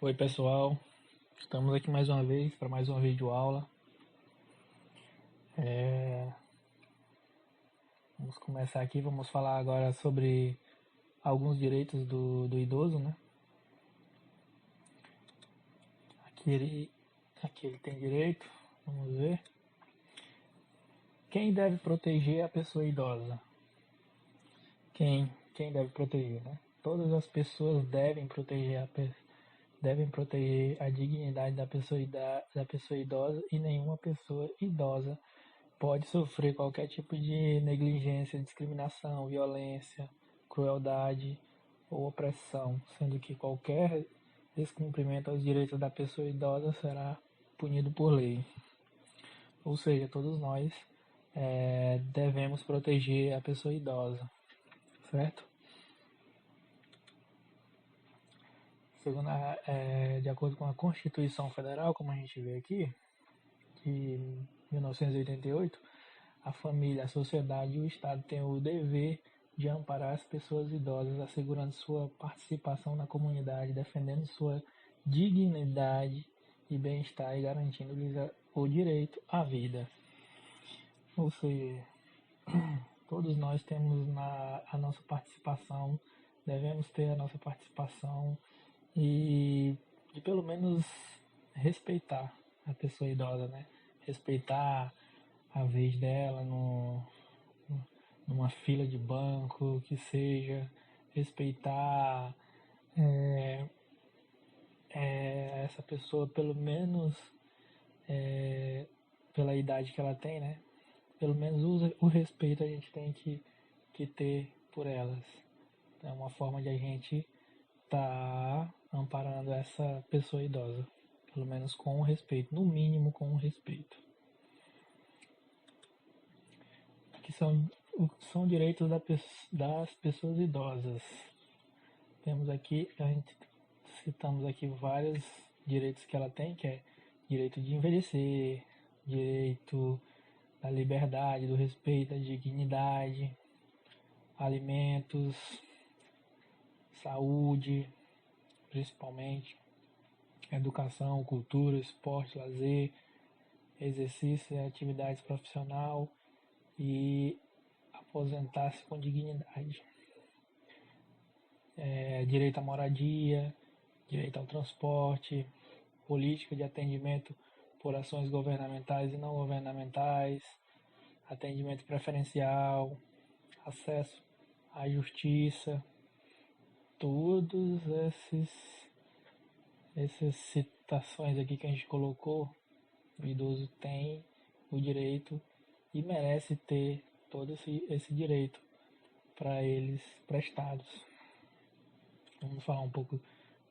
Oi pessoal, estamos aqui mais uma vez para mais uma videoaula. Vamos começar aqui, vamos falar agora sobre alguns direitos do idoso, né? Aqui ele tem direito, vamos ver. Quem deve proteger a pessoa idosa? Quem deve proteger, né? Todas as pessoas devem proteger a dignidade da pessoa idosa e nenhuma pessoa idosa pode sofrer qualquer tipo de negligência, discriminação, violência, crueldade ou opressão, sendo que qualquer descumprimento aos direitos da pessoa idosa será punido por lei. Ou seja, todos nós devemos proteger a pessoa idosa, certo? Segundo de acordo com a Constituição Federal, como a gente vê aqui, de 1988, a família, a sociedade e o Estado têm o dever de amparar as pessoas idosas, assegurando sua participação na comunidade, defendendo sua dignidade e bem-estar e garantindo-lhes o direito à vida. Ou seja, todos nós temos a nossa participação, devemos ter a nossa participação e pelo menos respeitar a pessoa idosa, né? Respeitar a vez dela numa fila de banco, que seja, respeitar essa pessoa pelo menos pela idade que ela tem, né? Pelo menos o respeito a gente tem que ter por elas. É uma forma de a gente estar amparando essa pessoa idosa, pelo menos com o respeito, no mínimo com o respeito. Que são direitos das pessoas idosas. Temos aqui, citamos aqui vários direitos que ela tem, que é direito de envelhecer, direito da liberdade, do respeito, da dignidade, alimentos, saúde, principalmente, educação, cultura, esporte, lazer, exercício e atividades profissional e aposentar-se com dignidade. Direito à moradia, direito ao transporte, política de atendimento por ações governamentais e não governamentais, atendimento preferencial, acesso à justiça, todos essas citações aqui que a gente colocou, o idoso tem o direito e merece ter todo esse direito para eles prestados. Vamos falar um pouco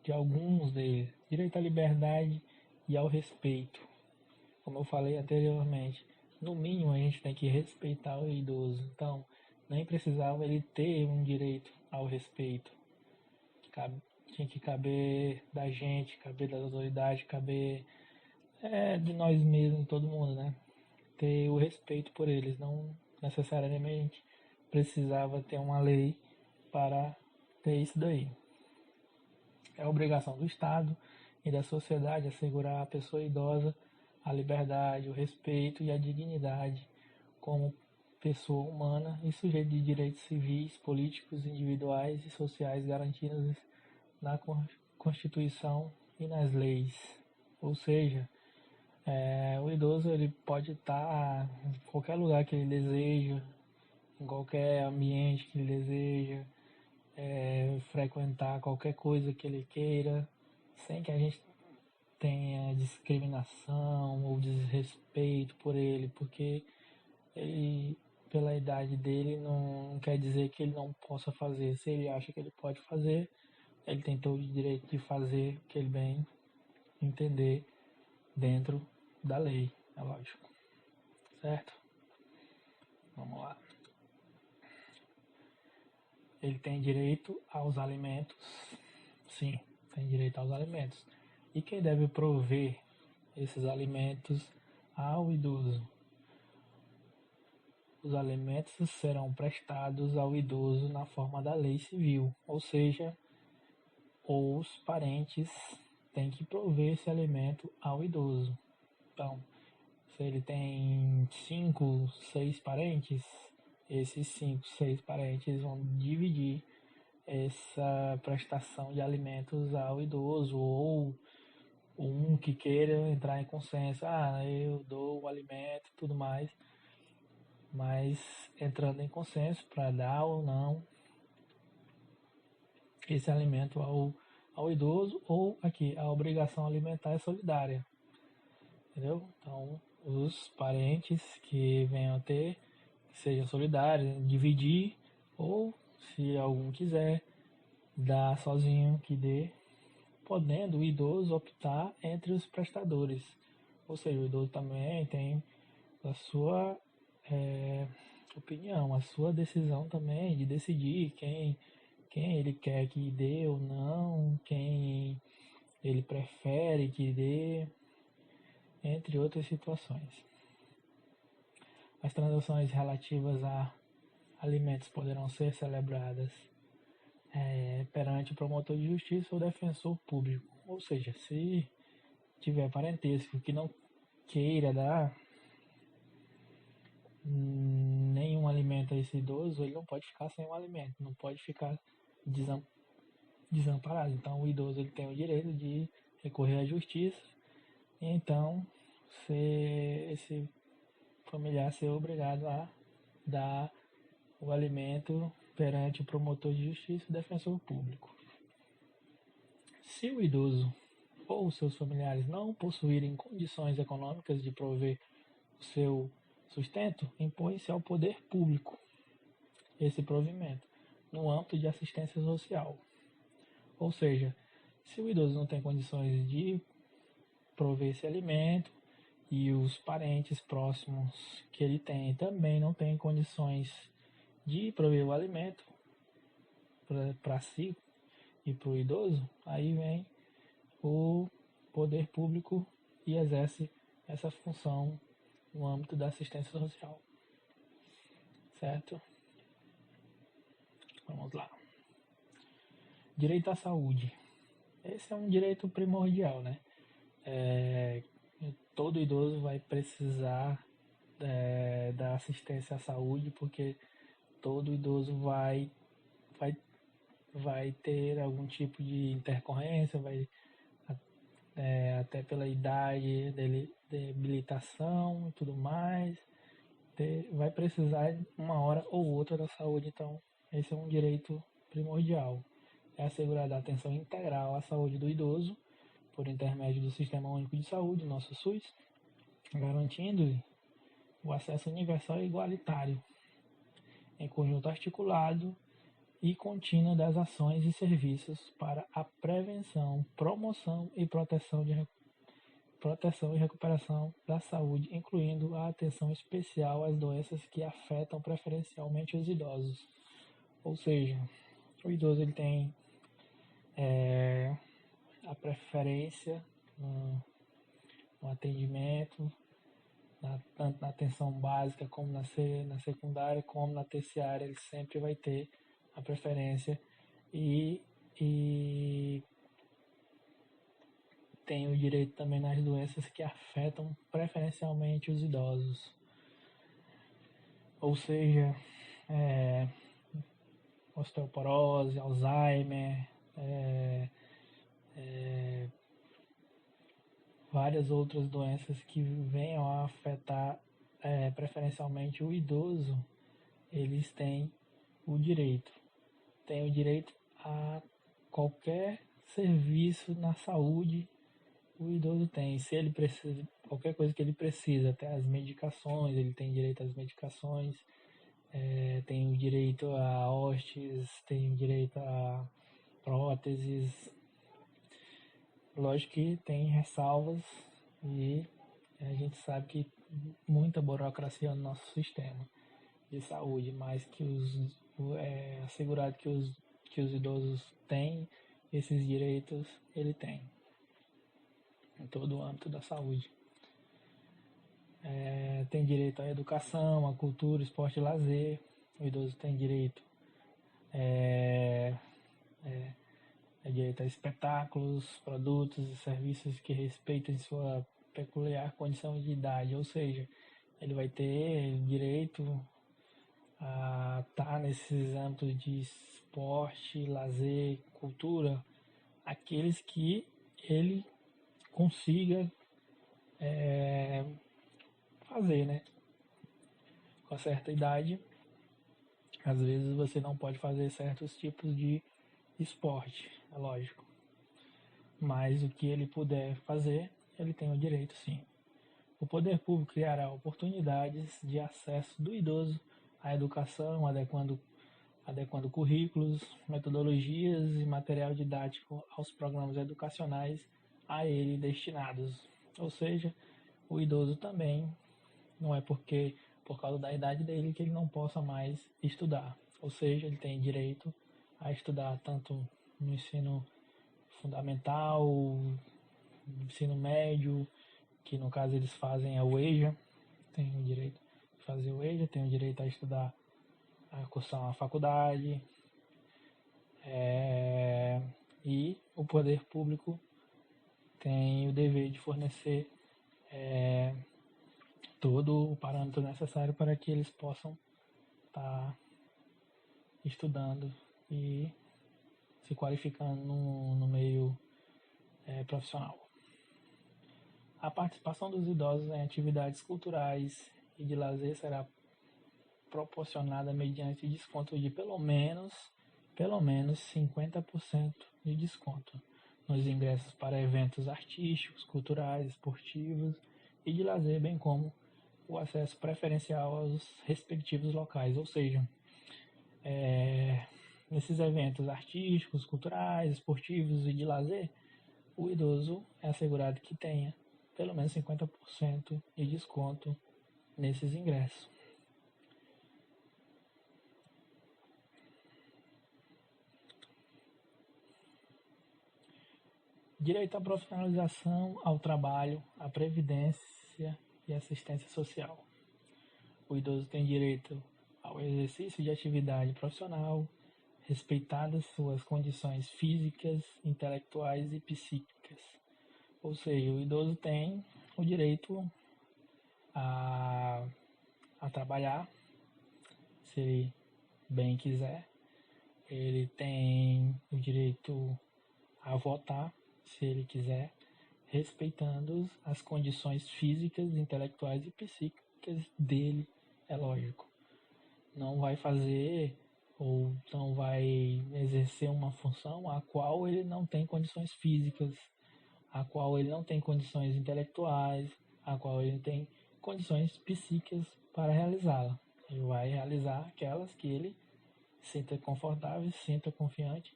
de alguns deles. Direito à liberdade e ao respeito. Como eu falei anteriormente, no mínimo a gente tem que respeitar o idoso. Então, nem precisava ele ter um direito ao respeito. Tinha que caber da gente, caber das autoridades, caber de nós mesmos, todo mundo, né? Ter o respeito por eles. Não necessariamente precisava ter uma lei para ter isso daí. É obrigação do Estado e da sociedade assegurar à pessoa idosa a liberdade, o respeito e a dignidade como pessoa humana e sujeito de direitos civis, políticos, individuais e sociais garantidos na Constituição e nas leis. Ou seja, o idoso ele pode estar em qualquer lugar que ele deseja, em qualquer ambiente que ele deseja, frequentar qualquer coisa que ele queira, sem que a gente tenha discriminação ou desrespeito por ele, porque ele, pela idade dele, não quer dizer que ele não possa fazer. Se ele acha que ele pode fazer, ele tem todo o direito de fazer o que ele bem entender dentro da lei, é lógico. Certo? Vamos lá. Ele tem direito aos alimentos. Sim, tem direito aos alimentos. E quem deve prover esses alimentos ao idoso? Os alimentos serão prestados ao idoso na forma da lei civil, ou seja, os parentes tem que prover esse alimento ao idoso. Então, se ele tem 5, 6 parentes, esses 5, 6 parentes vão dividir essa prestação de alimentos ao idoso, ou um que queira entrar em consenso, eu dou o alimento e tudo mais, mas entrando em consenso para dar ou não esse alimento ao idoso, ou aqui, a obrigação alimentar é solidária, entendeu? Então, os parentes que venham a ter, que sejam solidários, dividir, ou se algum quiser, dar sozinho, que dê, podendo o idoso optar entre os prestadores. Ou seja, o idoso também tem a sua opinião, a sua decisão também de decidir quem ele quer que dê ou não, quem ele prefere que dê, entre outras situações. As transações relativas a alimentos poderão ser celebradas perante o promotor de justiça ou defensor público. Ou seja, se tiver parentesco que não queira dar nenhum alimento a esse idoso, ele não pode ficar sem um alimento, não pode ficar desamparado. Então, o idoso ele tem o direito de recorrer à justiça e então esse familiar ser obrigado a dar o alimento perante o promotor de justiça e o defensor público. Se o idoso ou seus familiares não possuírem condições econômicas de prover o seu sustento, impõe-se ao poder público esse provimento, no âmbito de assistência social. Ou seja, se o idoso não tem condições de prover esse alimento e os parentes próximos que ele tem também não têm condições de prover o alimento para si e para o idoso, aí vem o poder público e exerce essa função no âmbito da assistência social. Certo? Vamos lá. Direito à saúde. Esse é um direito primordial, né? Todo idoso vai precisar da assistência à saúde, porque todo idoso vai ter algum tipo de intercorrência, até pela idade dele, debilitação e tudo mais, vai precisar uma hora ou outra da saúde. Então, esse é um direito primordial. É assegurada a atenção integral à saúde do idoso por intermédio do Sistema Único de Saúde, nosso SUS, garantindo o acesso universal e igualitário, em conjunto articulado e contínuo das ações e serviços para a prevenção, promoção e proteção e recuperação da saúde, incluindo a atenção especial às doenças que afetam preferencialmente os idosos. Ou seja, o idoso ele tem a preferência no atendimento, tanto na atenção básica como na secundária, como na terciária, ele sempre vai ter a preferência e tem o direito também nas doenças que afetam preferencialmente os idosos. Ou seja, osteoporose, Alzheimer, várias outras doenças que venham a afetar preferencialmente o idoso, eles têm o direito. Tem o direito a qualquer serviço na saúde, o idoso tem. Se ele precisa, qualquer coisa que ele precisa, até as medicações, ele tem direito às medicações, tem o direito a hóstes, tem o direito a próteses. Lógico que tem ressalvas e a gente sabe que muita burocracia no nosso sistema de saúde, mas que é assegurado que os idosos têm esses direitos, ele tem em todo o âmbito da saúde. Tem direito à educação, à cultura, esporte e lazer. O idoso tem direito direito a espetáculos, produtos e serviços que respeitem sua peculiar condição de idade, ou seja, ele vai ter direito a estar nesses âmbitos de esporte, lazer, cultura, aqueles que ele consiga fazer, né? Com certa idade, às vezes você não pode fazer certos tipos de esporte, é lógico. Mas o que ele puder fazer, ele tem o direito sim. O poder público criará oportunidades de acesso do idoso à educação, adequando currículos, metodologias e material didático aos programas educacionais a ele destinados. Ou seja, o idoso também não é porque por causa da idade dele que ele não possa mais estudar. Ou seja, ele tem direito a estudar tanto no ensino fundamental, ensino médio, que no caso eles fazem a UEJA, tem o direito de fazer o EJA, tem o direito a estudar, a cursar uma faculdade, e o poder público tem o dever de fornecer todo o parâmetro necessário para que eles possam estar estudando e se qualificando no meio profissional. A participação dos idosos em atividades culturais e de lazer será proporcionada mediante desconto de pelo menos 50% de desconto nos ingressos para eventos artísticos, culturais, esportivos e de lazer, bem como o acesso preferencial aos respectivos locais, ou seja, nesses eventos artísticos, culturais, esportivos e de lazer, o idoso é assegurado que tenha pelo menos 50% de desconto nesses ingressos. Direito à profissionalização, ao trabalho, à previdência e assistência social. O idoso tem direito ao exercício de atividade profissional, respeitadas suas condições físicas, intelectuais e psíquicas. Ou seja, o idoso tem o direito a trabalhar, se ele bem quiser. Ele tem o direito a votar, se ele quiser, respeitando as condições físicas, intelectuais e psíquicas dele, é lógico. Não vai fazer ou não vai exercer uma função a qual ele não tem condições físicas, a qual ele não tem condições intelectuais, a qual ele tem condições psíquicas para realizá-la. Ele vai realizar aquelas que ele sinta confortável, sinta confiante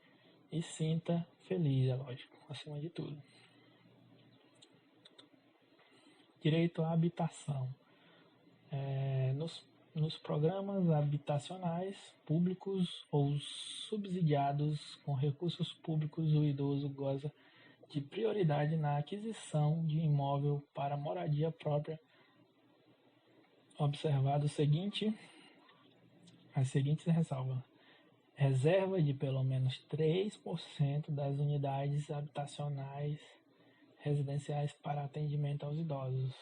e sinta feliz, é lógico, acima de tudo. Direito à habitação. Nos programas habitacionais públicos ou subsidiados com recursos públicos, o idoso goza de prioridade na aquisição de imóvel para moradia própria, observado as seguintes ressalvas. Reserva de pelo menos 3% das unidades habitacionais residenciais para atendimento aos idosos,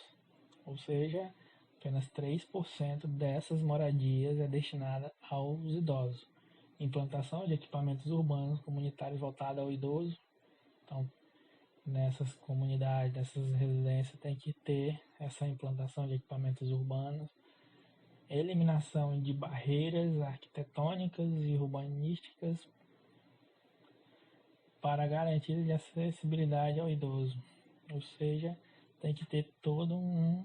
ou seja, apenas 3% dessas moradias é destinada aos idosos. Implantação de equipamentos urbanos comunitários voltados ao idoso. Então, nessas comunidades, nessas residências, tem que ter essa implantação de equipamentos urbanos. Eliminação de barreiras arquitetônicas e urbanísticas para garantia de acessibilidade ao idoso. Ou seja, tem que ter todo um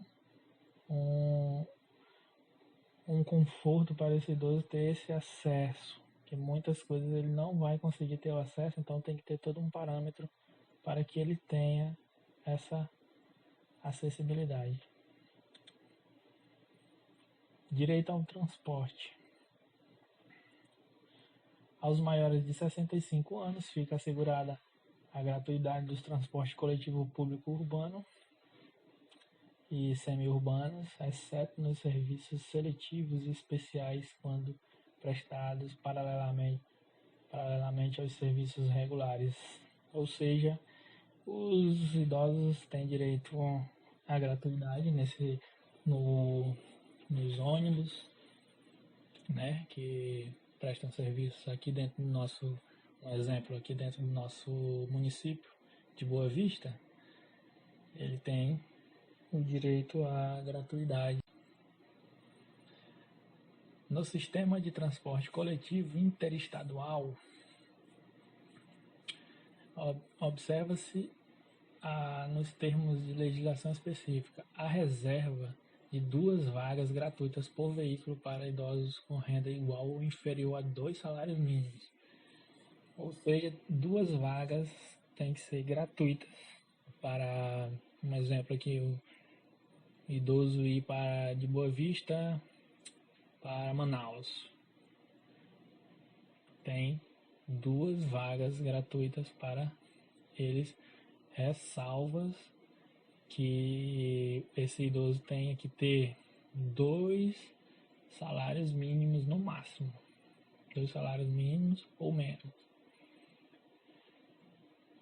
conforto para esse idoso ter esse acesso, que muitas coisas ele não vai conseguir ter o acesso, então tem que ter todo um parâmetro para que ele tenha essa acessibilidade. Direito ao transporte. Aos maiores de 65 anos fica assegurada a gratuidade dos transportes coletivo público urbano e semi-urbanos, exceto nos serviços seletivos e especiais quando prestados paralelamente paralelamente aos serviços regulares. Ou seja, os idosos têm direito à gratuidade nos ônibus, né, que prestam serviços aqui dentro do nosso, um exemplo, aqui dentro do nosso município de Boa Vista, ele tem o direito à gratuidade. No sistema de transporte coletivo interestadual, observa-se nos termos de legislação específica a reserva de 2 vagas gratuitas por veículo para idosos com renda igual ou inferior a 2 salários mínimos. Ou seja, 2 vagas têm que ser gratuitas para, um exemplo aqui, o idoso ir de Boa Vista para Manaus. Tem 2 vagas gratuitas para eles, ressalvas que esse idoso tenha que ter 2 salários mínimos no máximo, 2 salários mínimos ou menos.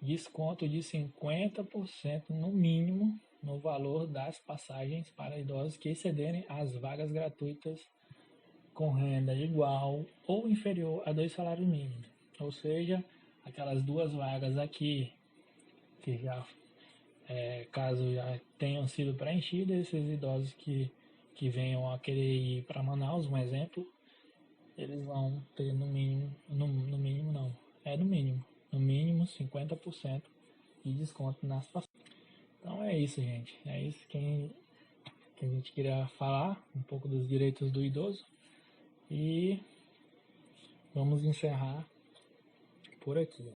Desconto de 50% no mínimo no valor das passagens para idosos que excederem as vagas gratuitas com renda igual ou inferior a 2 salários mínimos. Ou seja, aquelas 2 vagas aqui que já caso já tenham sido preenchidas, esses idosos que venham a querer ir para Manaus, um exemplo, eles vão ter no mínimo 50% de desconto nas passagens. Então é isso, gente. É isso que a gente queria falar, um pouco dos direitos do idoso. E vamos encerrar por aqui.